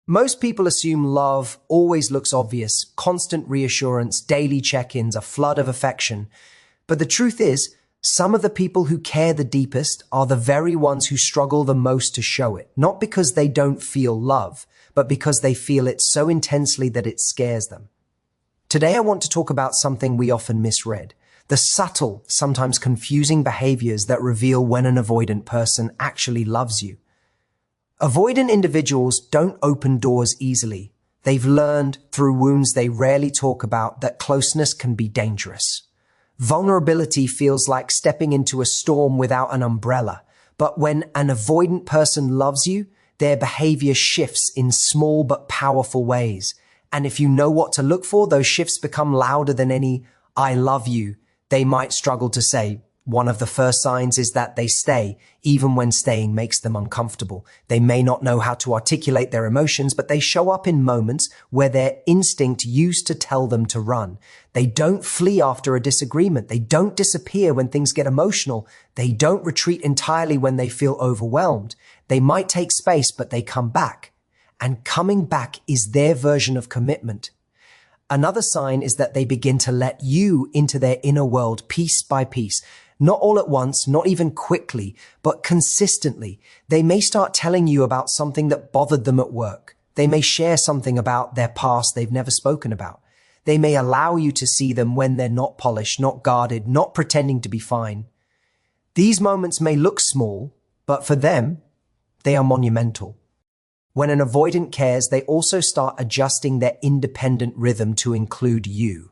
Most people assume love always looks obvious, constant reassurance, daily check-ins, a flood of affection. But the truth is, some of the people who care the deepest are the very ones who struggle the most to show it, not because they don't feel love, but because they feel it so intensely that it scares them. Today I want to talk about something we often misread, the subtle, sometimes confusing behaviors that reveal when an avoidant person actually loves you. Avoidant individuals don't open doors easily. They've learned, through wounds they rarely talk about, that closeness can be dangerous. Vulnerability feels like stepping into a storm without an umbrella. But when an avoidant person loves you, their behavior shifts in small but powerful ways. And if you know what to look for, those shifts become louder than any "I love you" they might struggle to say. One of the first signs is that they stay, even when staying makes them uncomfortable. They may not know how to articulate their emotions, but they show up in moments where their instinct used to tell them to run. They don't flee after a disagreement. They don't disappear when things get emotional. They don't retreat entirely when they feel overwhelmed. They might take space, but they come back. And coming back is their version of commitment. Another sign is that they begin to let you into their inner world piece by piece. Not all at once, not even quickly, but consistently. They may start telling you about something that bothered them at work. They may share something about their past they've never spoken about. They may allow you to see them when they're not polished, not guarded, not pretending to be fine. These moments may look small, but for them, they are monumental. When an avoidant cares, they also start adjusting their independent rhythm to include you.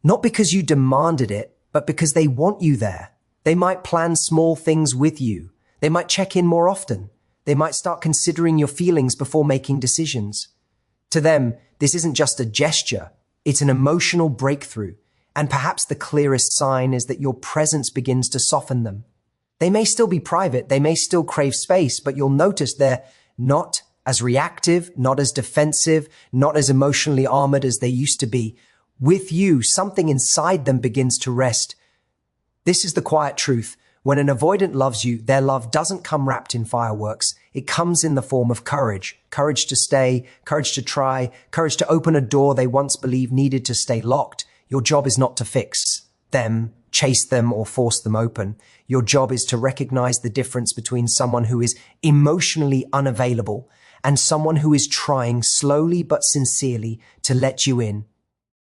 Not because you demanded it, but because they want you there. They might plan small things with you. They might check in more often. They might start considering your feelings before making decisions. To them, this isn't just a gesture. It's an emotional breakthrough. And perhaps the clearest sign is that your presence begins to soften them. They may still be private. They may still crave space, but you'll notice they're not as reactive, not as defensive, not as emotionally armored as they used to be. With you, something inside them begins to rest. This is the quiet truth. When an avoidant loves you, their love doesn't come wrapped in fireworks. It comes in the form of courage. Courage to stay, courage to try, courage to open a door they once believed needed to stay locked. Your job is not to fix them, chase them, or force them open. Your job is to recognize the difference between someone who is emotionally unavailable and someone who is trying slowly but sincerely to let you in.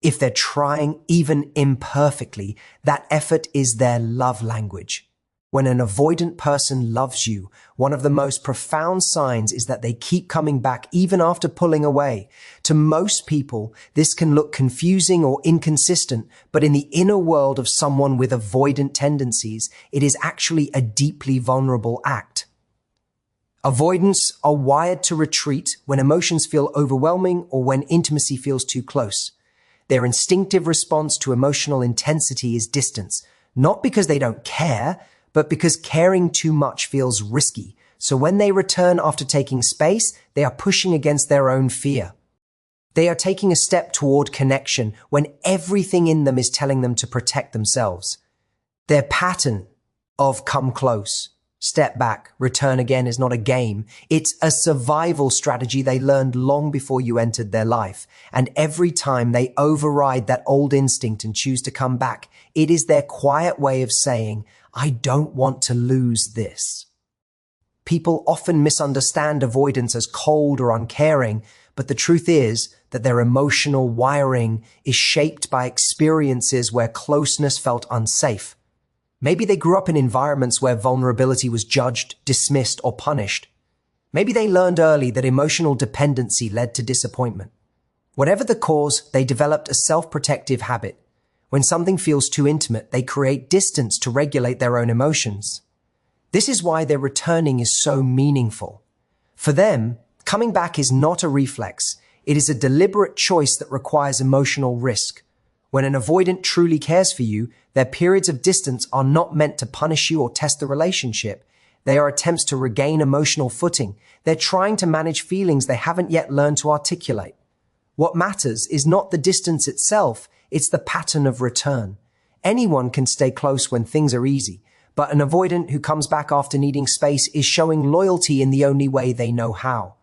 If they're trying, even imperfectly, that effort is their love language. When an avoidant person loves you, one of the most profound signs is that they keep coming back even after pulling away. To most people, this can look confusing or inconsistent, but in the inner world of someone with avoidant tendencies, it is actually a deeply vulnerable act. Avoidants are wired to retreat when emotions feel overwhelming or when intimacy feels too close. Their instinctive response to emotional intensity is distance, not because they don't care, but because caring too much feels risky. So when they return after taking space, they are pushing against their own fear. They are taking a step toward connection when everything in them is telling them to protect themselves. Their pattern of come close, step back, return again is not a game. It's a survival strategy they learned long before you entered their life. And every time they override that old instinct and choose to come back, it is their quiet way of saying, I don't want to lose this. People often misunderstand avoidance as cold or uncaring, but the truth is that their emotional wiring is shaped by experiences where closeness felt unsafe. Maybe they grew up in environments where vulnerability was judged, dismissed, or punished. Maybe they learned early that emotional dependency led to disappointment. Whatever the cause, they developed a self-protective habit. When something feels too intimate, they create distance to regulate their own emotions. This is why their returning is so meaningful. For them, coming back is not a reflex. It is a deliberate choice that requires emotional risk. When an avoidant truly cares for you, their periods of distance are not meant to punish you or test the relationship. They are attempts to regain emotional footing. They're trying to manage feelings they haven't yet learned to articulate. What matters is not the distance itself, it's the pattern of return. Anyone can stay close when things are easy, but an avoidant who comes back after needing space is showing loyalty in the only way they know how.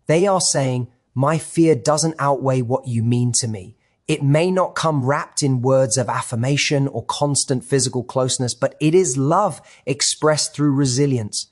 They are saying, my fear doesn't outweigh what you mean to me. It may not come wrapped in words of affirmation or constant physical closeness, but it is love expressed through resilience.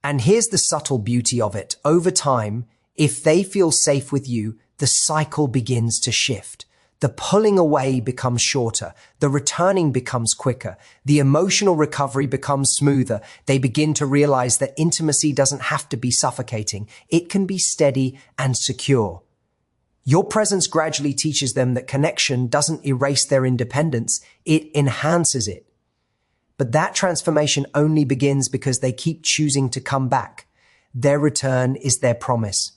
And here's the subtle beauty of it. Over time, if they feel safe with you, the cycle begins to shift. The pulling away becomes shorter. The returning becomes quicker. The emotional recovery becomes smoother. They begin to realize that intimacy doesn't have to be suffocating. It can be steady and secure. Your presence gradually teaches them that connection doesn't erase their independence. It enhances it. But that transformation only begins because they keep choosing to come back. Their return is their promise.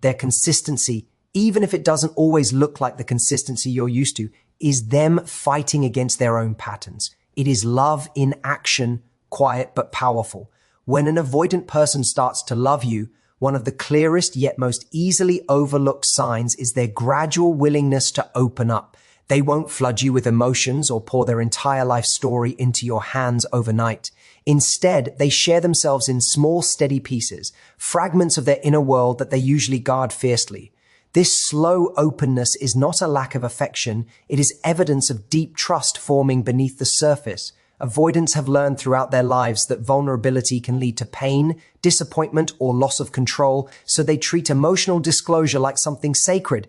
Their consistency, even if it doesn't always look like the consistency you're used to, is them fighting against their own patterns. It is love in action, quiet but powerful. When an avoidant person starts to love you, one of the clearest yet most easily overlooked signs is their gradual willingness to open up. They won't flood you with emotions or pour their entire life story into your hands overnight. Instead, they share themselves in small, steady pieces, fragments of their inner world that they usually guard fiercely. This slow openness is not a lack of affection. It is evidence of deep trust forming beneath the surface. Avoidants have learned throughout their lives that vulnerability can lead to pain, disappointment, or loss of control, so they treat emotional disclosure like something sacred.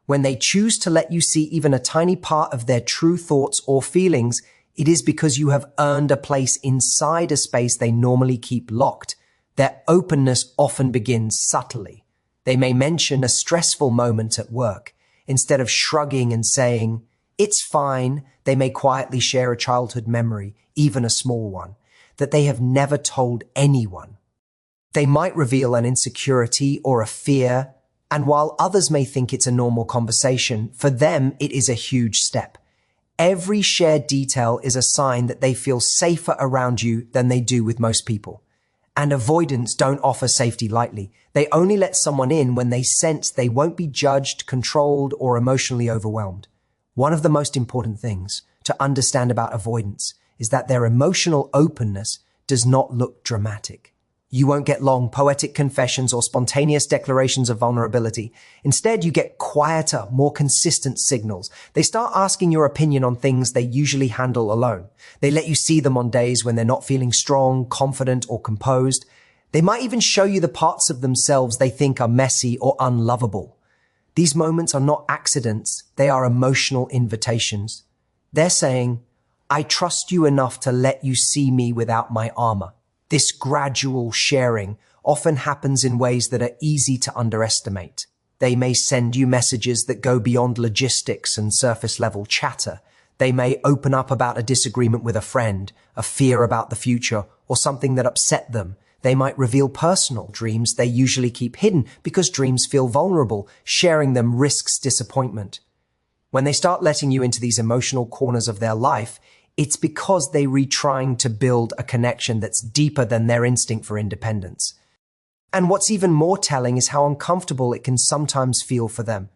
When they choose to let you see even a tiny part of their true thoughts or feelings, it is because you have earned a place inside a space they normally keep locked. Their openness often begins subtly. They may mention a stressful moment at work. Instead of shrugging and saying, "It's fine," they may quietly share a childhood memory, even a small one, that they have never told anyone. They might reveal an insecurity or a fear, and while others may think it's a normal conversation, for them it is a huge step. Every shared detail is a sign that they feel safer around you than they do with most people. And avoidants don't offer safety lightly. They only let someone in when they sense they won't be judged, controlled, or emotionally overwhelmed. One of the most important things to understand about avoidance is that their emotional openness does not look dramatic. You won't get long, poetic confessions or spontaneous declarations of vulnerability. Instead, you get quieter, more consistent signals. They start asking your opinion on things they usually handle alone. They let you see them on days when they're not feeling strong, confident, or composed. They might even show you the parts of themselves they think are messy or unlovable. These moments are not accidents. They are emotional invitations. They're saying, "I trust you enough to let you see me without my armor." This gradual sharing often happens in ways that are easy to underestimate. They may send you messages that go beyond logistics and surface-level chatter. They may open up about a disagreement with a friend, a fear about the future, or something that upset them. They might reveal personal dreams they usually keep hidden because dreams feel vulnerable. Sharing them risks disappointment. When they start letting you into these emotional corners of their life, it's because they're retrying to build a connection that's deeper than their instinct for independence. And what's even more telling is how uncomfortable it can sometimes feel for them.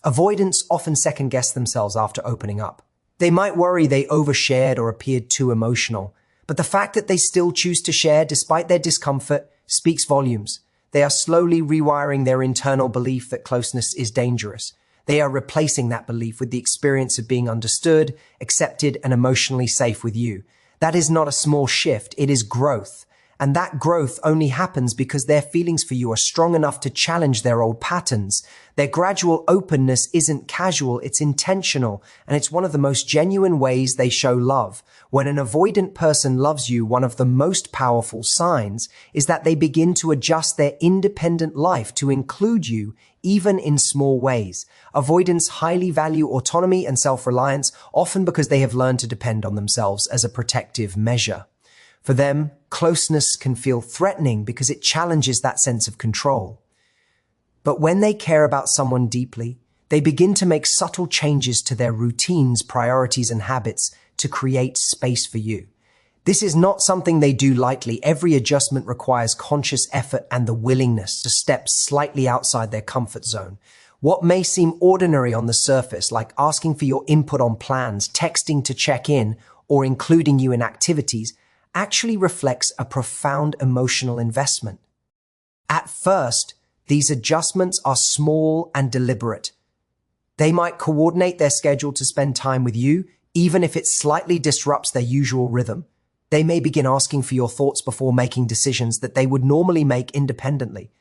Avoidants often second-guess themselves after opening up. They might worry they overshared or appeared too emotional, but the fact that they still choose to share despite their discomfort speaks volumes. They are slowly rewiring their internal belief that closeness is dangerous. They are replacing that belief with the experience of being understood, accepted, and emotionally safe with you. That is not a small shift, it is growth. And that growth only happens because their feelings for you are strong enough to challenge their old patterns. Their gradual openness isn't casual, it's intentional, and it's one of the most genuine ways they show love. When an avoidant person loves you, one of the most powerful signs is that they begin to adjust their independent life to include you, even in small ways. Avoidants highly value autonomy and self-reliance, often because they have learned to depend on themselves as a protective measure. For them, closeness can feel threatening because it challenges that sense of control. But when they care about someone deeply, they begin to make subtle changes to their routines, priorities, and habits to create space for you. This is not something they do lightly. Every adjustment requires conscious effort and the willingness to step slightly outside their comfort zone. What may seem ordinary on the surface, like asking for your input on plans, texting to check in, or including you in activities, actually reflects a profound emotional investment. At first, These adjustments are small and deliberate. They might coordinate their schedule to spend time with you, even if it slightly disrupts their usual rhythm. They may begin asking for your thoughts before making decisions that they would normally make independently.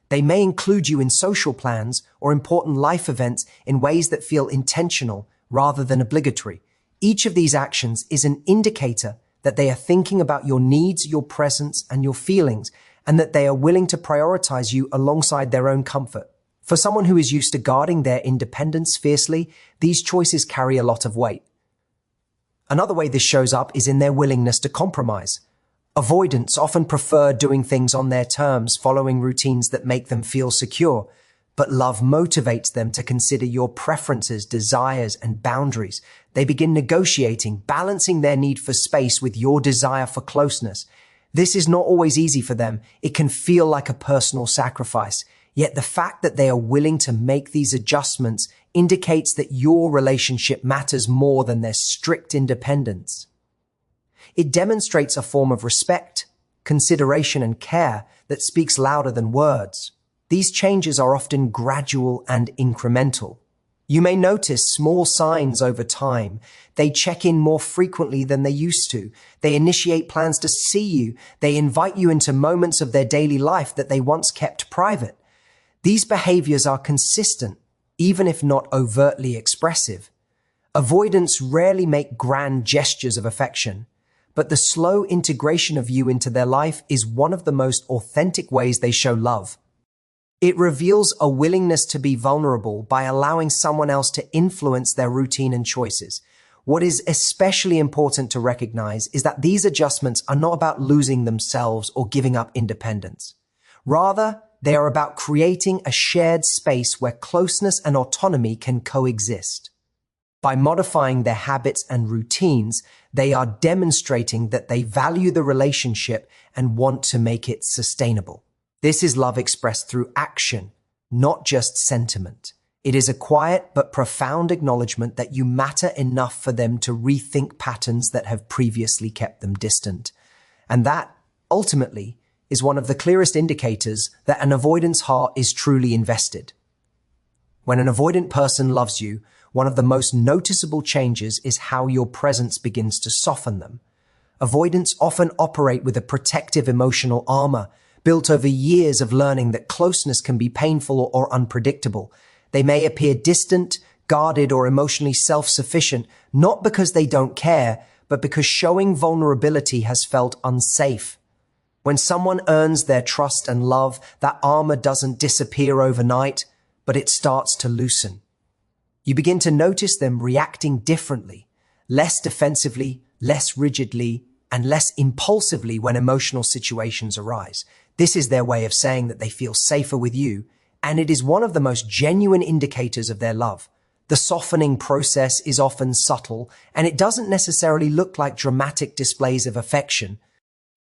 They may include you in social plans or important life events in ways that feel intentional rather than obligatory. Each of these actions is an indicator that they are thinking about your needs, your presence, and your feelings, and that they are willing to prioritize you alongside their own comfort. For someone who is used to guarding their independence fiercely, these choices carry a lot of weight. Another way this shows up is in their willingness to compromise. Avoidants often prefer doing things on their terms, following routines that make them feel secure, but love motivates them to consider your preferences, desires, and boundaries. They begin negotiating, balancing their need for space with your desire for closeness. This is not always easy for them. It can feel like a personal sacrifice. Yet the fact that they are willing to make these adjustments indicates that your relationship matters more than their strict independence. It demonstrates a form of respect, consideration, and care that speaks louder than words. These changes are often gradual and incremental. You may notice small signs over time. They check in more frequently than they used to. They initiate plans to see you. They invite you into moments of their daily life that they once kept private. These behaviors are consistent, even if not overtly expressive. Avoidants rarely make grand gestures of affection, but the slow integration of you into their life is one of the most authentic ways they show love. It reveals a willingness to be vulnerable by allowing someone else to influence their routine and choices. What is especially important to recognize is that these adjustments are not about losing themselves or giving up independence. Rather, they are about creating a shared space where closeness and autonomy can coexist. By modifying their habits and routines, they are demonstrating that they value the relationship and want to make it sustainable. This is love expressed through action, not just sentiment. It is a quiet but profound acknowledgement that you matter enough for them to rethink patterns that have previously kept them distant. And that, ultimately, is one of the clearest indicators that an avoidant's heart is truly invested. When an avoidant person loves you, one of the most noticeable changes is how your presence begins to soften them. Avoidants often operate with a protective emotional armor, built over years of learning that closeness can be painful or unpredictable. They may appear distant, guarded, or emotionally self-sufficient, not because they don't care, but because showing vulnerability has felt unsafe. When someone earns their trust and love, that armor doesn't disappear overnight, but it starts to loosen. You begin to notice them reacting differently, less defensively, less rigidly, and less impulsively when emotional situations arise. This is their way of saying that they feel safer with you, and it is one of the most genuine indicators of their love. The softening process is often subtle, and it doesn't necessarily look like dramatic displays of affection.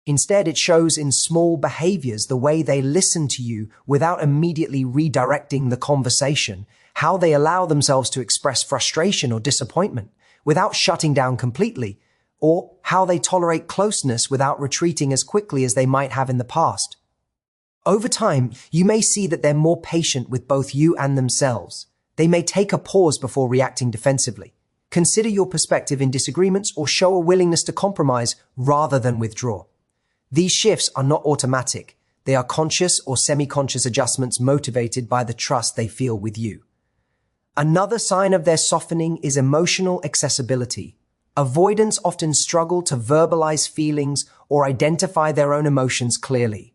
Instead, it shows in small behaviors, the way they listen to you without immediately redirecting the conversation, how they allow themselves to express frustration or disappointment without shutting down completely, or how they tolerate closeness without retreating as quickly as they might have in the past. Over time, you may see that they're more patient with both you and themselves. They may take a pause before reacting defensively, consider your perspective in disagreements, or show a willingness to compromise rather than withdraw. These shifts are not automatic. They are conscious or semi-conscious adjustments motivated by the trust they feel with you. Another sign of their softening is emotional accessibility. Avoidants often struggle to verbalize feelings or identify their own emotions clearly.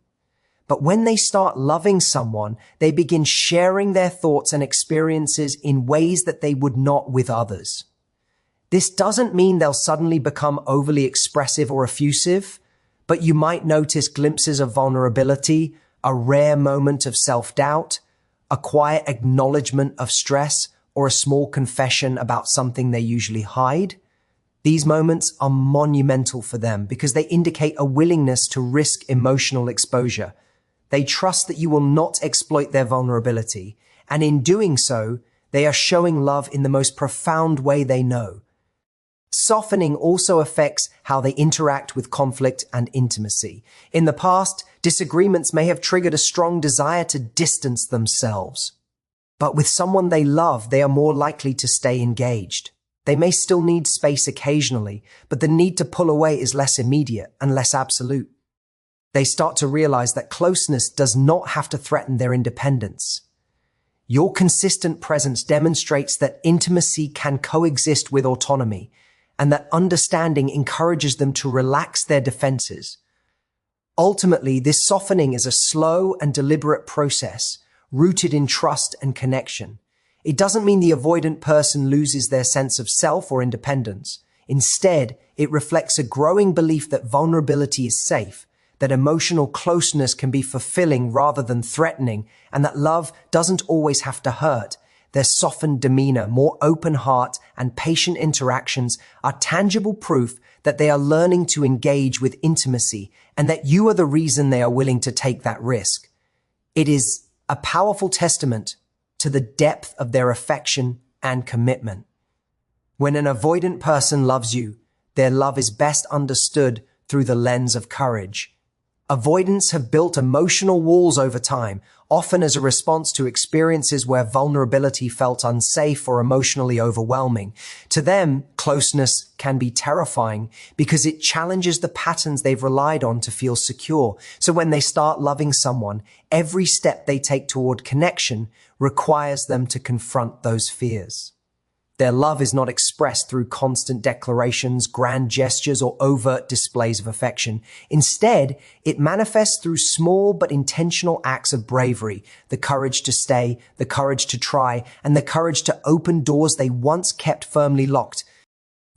But when they start loving someone, they begin sharing their thoughts and experiences in ways that they would not with others. This doesn't mean they'll suddenly become overly expressive or effusive, but you might notice glimpses of vulnerability, a rare moment of self-doubt, a quiet acknowledgement of stress, or a small confession about something they usually hide. These moments are monumental for them because they indicate a willingness to risk emotional exposure. They trust that you will not exploit their vulnerability, and in doing so, they are showing love in the most profound way they know. Softening also affects how they interact with conflict and intimacy. In the past, Disagreements may have triggered a strong desire to distance themselves. But with someone they love, they are more likely to stay engaged. They may still need space occasionally, but the need to pull away is less immediate and less absolute. They start to realize that closeness does not have to threaten their independence. Your consistent presence demonstrates that intimacy can coexist with autonomy, and that understanding encourages them to relax their defenses. Ultimately, this softening is a slow and deliberate process, rooted in trust and connection. It doesn't mean the avoidant person loses their sense of self or independence. Instead, it reflects a growing belief that vulnerability is safe, that emotional closeness can be fulfilling rather than threatening, and that love doesn't always have to hurt. Their softened demeanor, more open heart, and patient interactions are tangible proof that they are learning to engage with intimacy and that you are the reason they are willing to take that risk. It is a powerful testament to the depth of their affection and commitment. When an avoidant person loves you, their love is best understood through the lens of courage. Avoidants have built emotional walls over time, often as a response to experiences where vulnerability felt unsafe or emotionally overwhelming. To them, closeness can be terrifying because it challenges the patterns they've relied on to feel secure. So when they start loving someone, every step they take toward connection requires them to confront those fears. Their love is not expressed through constant declarations, grand gestures, or overt displays of affection. Instead, it manifests through small but intentional acts of bravery, the courage to stay, the courage to try, and the courage to open doors they once kept firmly locked.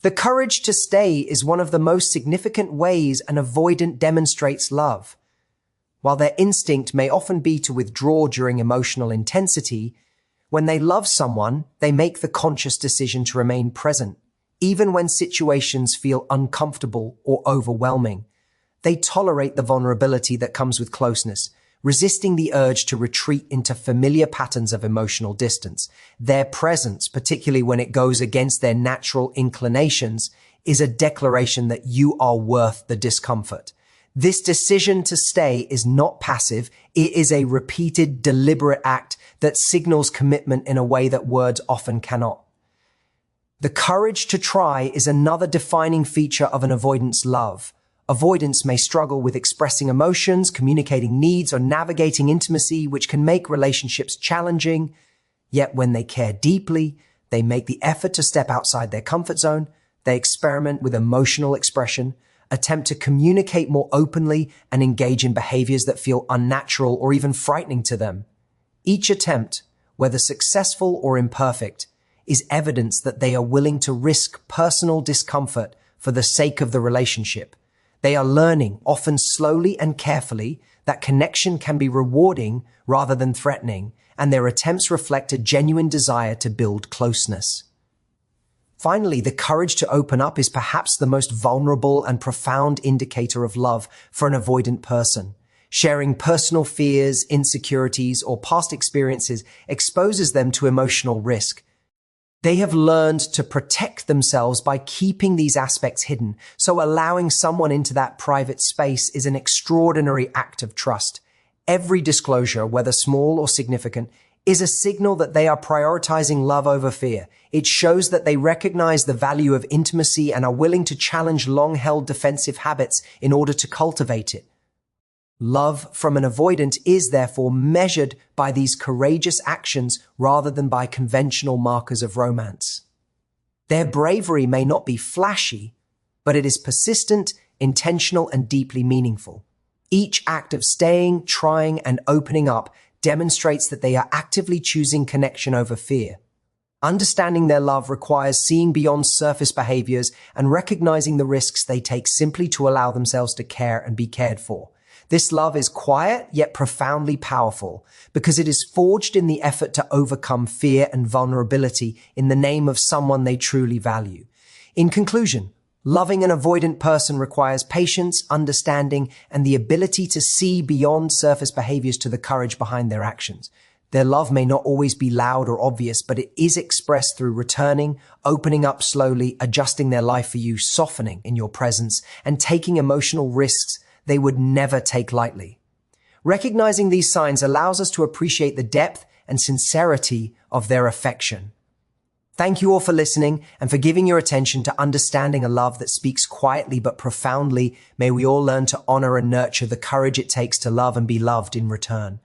The courage to stay is one of the most significant ways an avoidant demonstrates love. While their instinct may often be to withdraw during emotional intensity, when they love someone, they make the conscious decision to remain present, even when situations feel uncomfortable or overwhelming. They tolerate the vulnerability that comes with closeness, resisting the urge to retreat into familiar patterns of emotional distance. Their presence, particularly when it goes against their natural inclinations, is a declaration that you are worth the discomfort. This decision to stay is not passive. It is a repeated, deliberate act that signals commitment in a way that words often cannot. The courage to try is another defining feature of an avoidant's love. Avoidants may struggle with expressing emotions, communicating needs, or navigating intimacy, which can make relationships challenging. Yet when they care deeply, they make the effort to step outside their comfort zone. They experiment with emotional expression, attempt to communicate more openly, and engage in behaviors that feel unnatural or even frightening to them. Each attempt, whether successful or imperfect, is evidence that they are willing to risk personal discomfort for the sake of the relationship. They are learning, often slowly and carefully, that connection can be rewarding rather than threatening, and their attempts reflect a genuine desire to build closeness. Finally, the courage to open up is perhaps the most vulnerable and profound indicator of love for an avoidant person. Sharing personal fears, insecurities, or past experiences exposes them to emotional risk. They have learned to protect themselves by keeping these aspects hidden, so allowing someone into that private space is an extraordinary act of trust. Every disclosure, whether small or significant, is a signal that they are prioritizing love over fear. It shows that they recognize the value of intimacy and are willing to challenge long-held defensive habits in order to cultivate it. Love from an avoidant is therefore measured by these courageous actions rather than by conventional markers of romance. Their bravery may not be flashy, but it is persistent, intentional, and deeply meaningful. Each act of staying, trying, and opening up demonstrates that they are actively choosing connection over fear. Understanding their love requires seeing beyond surface behaviors and recognizing the risks they take simply to allow themselves to care and be cared for. This love is quiet yet profoundly powerful because it is forged in the effort to overcome fear and vulnerability in the name of someone they truly value. In conclusion, loving an avoidant person requires patience, understanding, and the ability to see beyond surface behaviors to the courage behind their actions. Their love may not always be loud or obvious, but it is expressed through returning, opening up slowly, adjusting their life for you, softening in your presence, and taking emotional risks they would never take lightly. Recognizing these signs allows us to appreciate the depth and sincerity of their affection. Thank you all for listening and for giving your attention to understanding a love that speaks quietly but profoundly. May we all learn to honor and nurture the courage it takes to love and be loved in return.